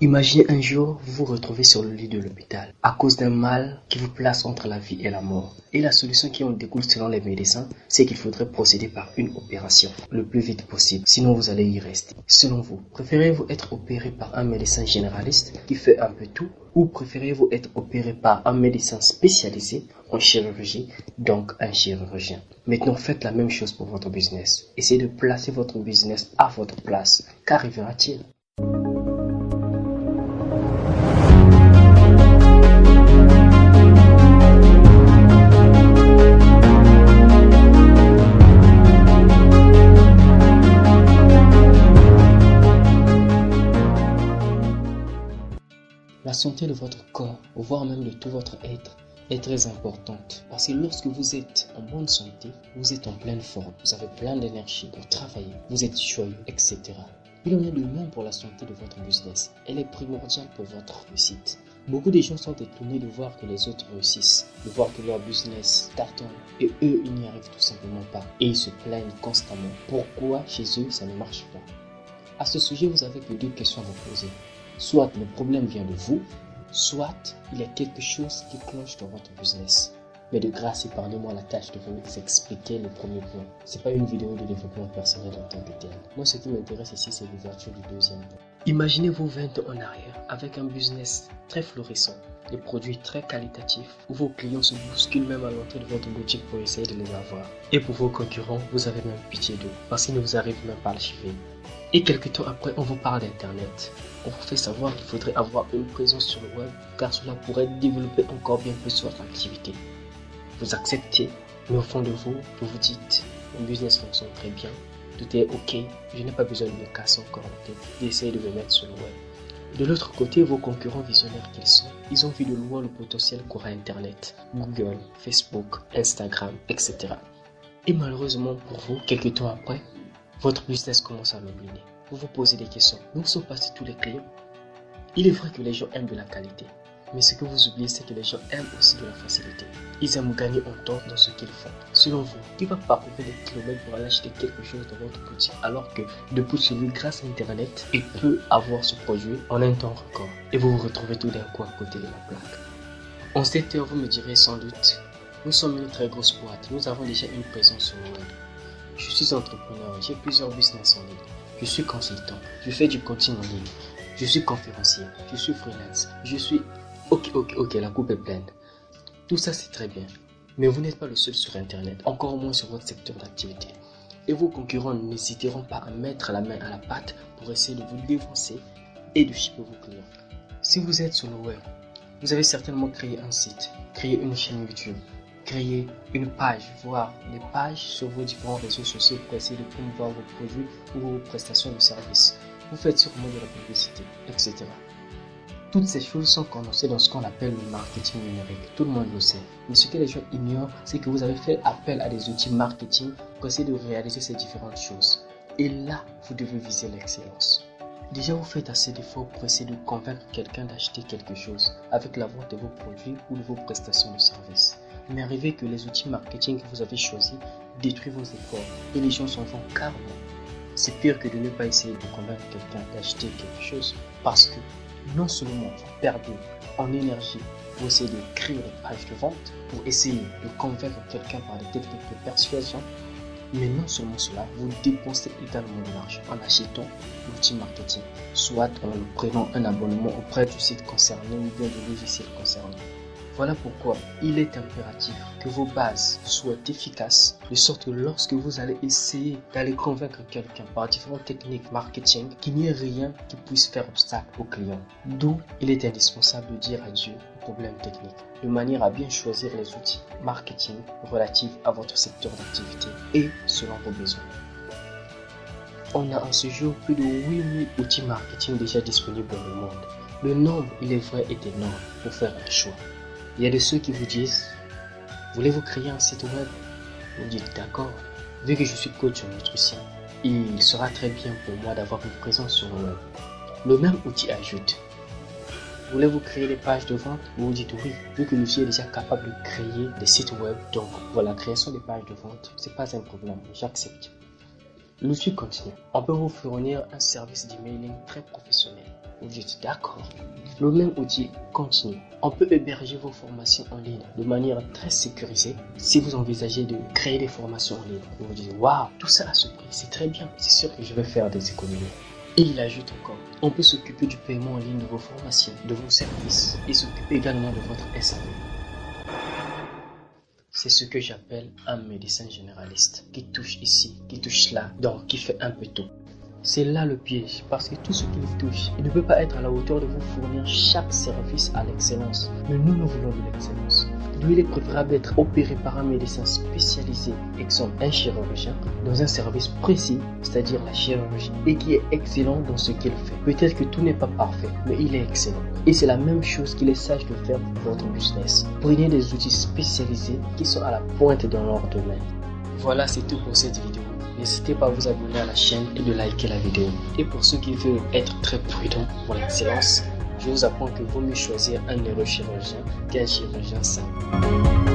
Imaginez un jour, vous vous retrouvez sur le lit de l'hôpital à cause d'un mal qui vous place entre la vie et la mort. Et la solution qui en découle selon les médecins, c'est qu'il faudrait procéder par une opération le plus vite possible, sinon vous allez y rester. Selon vous, préférez-vous être opéré par un médecin généraliste qui fait un peu tout, ou préférez-vous être opéré par un médecin spécialisé en chirurgie, donc un chirurgien? Maintenant, faites la même chose pour votre business. Essayez de placer votre business à votre place. Qu'arrivera-t-il? La santé de votre corps, voire même de tout votre être, est très importante. Parce que lorsque vous êtes en bonne santé, vous êtes en pleine forme, vous avez plein d'énergie pour travailler, vous êtes joyeux, etc. Il en est de même pour la santé de votre business. Elle est primordiale pour votre réussite. Beaucoup de gens sont étonnés de voir que les autres réussissent, de voir que leur business cartonne et eux, ils n'y arrivent tout simplement pas. Et ils se plaignent constamment. Pourquoi chez eux, ça ne marche pas? À ce sujet, vous avez que deux questions à vous poser. Soit le problème vient de vous, soit il y a quelque chose qui cloche dans votre business. Mais de grâce, épargnez-moi la tâche de vous expliquer le premier point. C'est pas une vidéo de développement personnel en tant que tel. Moi, ce qui m'intéresse ici, c'est l'ouverture du deuxième point. Imaginez-vous 20 ans en arrière avec un business très florissant, des produits très qualitatifs, où vos clients se bousculent même à l'entrée de votre boutique pour essayer de les avoir. Et pour vos concurrents, vous avez même pitié d'eux, parce qu'ils ne vous arrivent même pas à le chiffrer. Et quelques temps après, on vous parle d'Internet. On vous fait savoir qu'il faudrait avoir une présence sur le web, car cela pourrait développer encore bien plus votre activité. Vous acceptez, mais au fond de vous, vous vous dites, mon business fonctionne très bien, tout est ok, je n'ai pas besoin de me casser encore la tête, d'essayer de me mettre sur le web. De l'autre côté, vos concurrents visionnaires qu'ils sont, ils ont vu de loin le potentiel qu'aura Internet, Google, Facebook, Instagram, etc. Et malheureusement pour vous, quelques temps après, votre business commence à l'oublier. Vous vous posez des questions. Où sont passés tous les clients? Il est vrai que les gens aiment de la qualité. Mais ce que vous oubliez, c'est que les gens aiment aussi de la facilité. Ils aiment gagner en temps dans ce qu'ils font. Selon vous, qui va parcourir des kilomètres pour aller acheter quelque chose dans votre boutique alors que depuis chez lui, grâce à Internet, il peut avoir ce produit en un temps record. Et vous vous retrouvez tout d'un coup à côté de la plaque. En cette heure, vous me direz sans doute, nous sommes une très grosse boîte. Nous avons déjà une présence sur le web. Je suis entrepreneur, j'ai plusieurs business en ligne. Je suis consultant, je fais du coaching en ligne. Je suis conférencier, je suis freelance, je suis... Ok, la coupe est pleine. Tout ça c'est très bien. Mais vous n'êtes pas le seul sur Internet, encore moins sur votre secteur d'activité. Et vos concurrents n'hésiteront pas à mettre la main à la pâte pour essayer de vous défoncer et de chipper vos clients. Si vous êtes sur le web, vous avez certainement créé un site, créé une chaîne YouTube, créer une page, voire des pages sur vos différents réseaux sociaux pour essayer de promouvoir vos produits ou vos prestations de services. Vous faites sûrement de la publicité, etc. Toutes ces choses sont condensées dans ce qu'on appelle le marketing numérique. Tout le monde le sait. Mais ce que les gens ignorent, c'est que vous avez fait appel à des outils marketing pour essayer de réaliser ces différentes choses. Et là, vous devez viser l'excellence. Déjà, vous faites assez d'efforts pour essayer de convaincre quelqu'un d'acheter quelque chose avec la vente de vos produits ou de vos prestations de services. Mais arrivé que les outils marketing que vous avez choisis détruisent vos efforts et les gens s'en vont carrément. C'est pire que de ne pas essayer de convaincre quelqu'un d'acheter quelque chose parce que non seulement vous perdez en énergie pour essayer de créer des pages de vente, pour essayer de convaincre quelqu'un par des techniques de persuasion, mais non seulement cela, vous dépensez également de l'argent en achetant l'outil marketing, soit en prenant un abonnement auprès du site concerné ou bien du logiciel concerné. Voilà pourquoi il est impératif que vos bases soient efficaces, de sorte que lorsque vous allez essayer d'aller convaincre quelqu'un par différentes techniques marketing, qu'il n'y ait rien qui puisse faire obstacle au client. D'où il est indispensable de dire adieu aux problèmes techniques, de manière à bien choisir les outils marketing relatifs à votre secteur d'activité et selon vos besoins. On a en ce jour plus de 8000 outils marketing déjà disponibles dans le monde. Le nombre, il est vrai, est énorme pour faire un choix. Il y a de ceux qui vous disent, voulez-vous créer un site web? Vous dites d'accord, vu que je suis coach en nutrition, il sera très bien pour moi d'avoir une présence sur le web. Le même outil ajoute, voulez-vous créer des pages de vente? Vous dites oui, vu que l'outil est déjà capable de créer des sites web, donc pour la création des pages de vente, c'est pas un problème, j'accepte. L'outil continue. On peut vous fournir un service d'emailing très professionnel. Vous dites d'accord. Le même outil continue. On peut héberger vos formations en ligne de manière très sécurisée si vous envisagez de créer des formations en ligne. Vous vous dites waouh, tout ça à ce prix, c'est très bien. C'est sûr que je vais faire des économies. Et il ajoute encore, on peut s'occuper du paiement en ligne de vos formations, de vos services et s'occuper également de votre SAV. C'est ce que j'appelle un médecin généraliste qui touche ici, qui touche là, donc qui fait un peu tout. C'est là le piège, parce que tout ce qu'il touche, il ne peut pas être à la hauteur de vous fournir chaque service à l'excellence. Mais nous voulons de l'excellence. D'où il est préférable d'être opéré par un médecin spécialisé, exemple un chirurgien, dans un service précis, c'est-à-dire la chirurgie, et qui est excellent dans ce qu'il fait. Peut-être que tout n'est pas parfait, mais il est excellent. Et c'est la même chose qu'il est sage de faire pour votre business. Prenez des outils spécialisés qui sont à la pointe dans leur domaine. Voilà, c'est tout pour cette vidéo. N'hésitez pas à vous abonner à la chaîne et de liker la vidéo. Et pour ceux qui veulent être très prudents pour l'excellence, je vous apprends qu'il vaut mieux choisir un neurochirurgien qu'un chirurgien simple.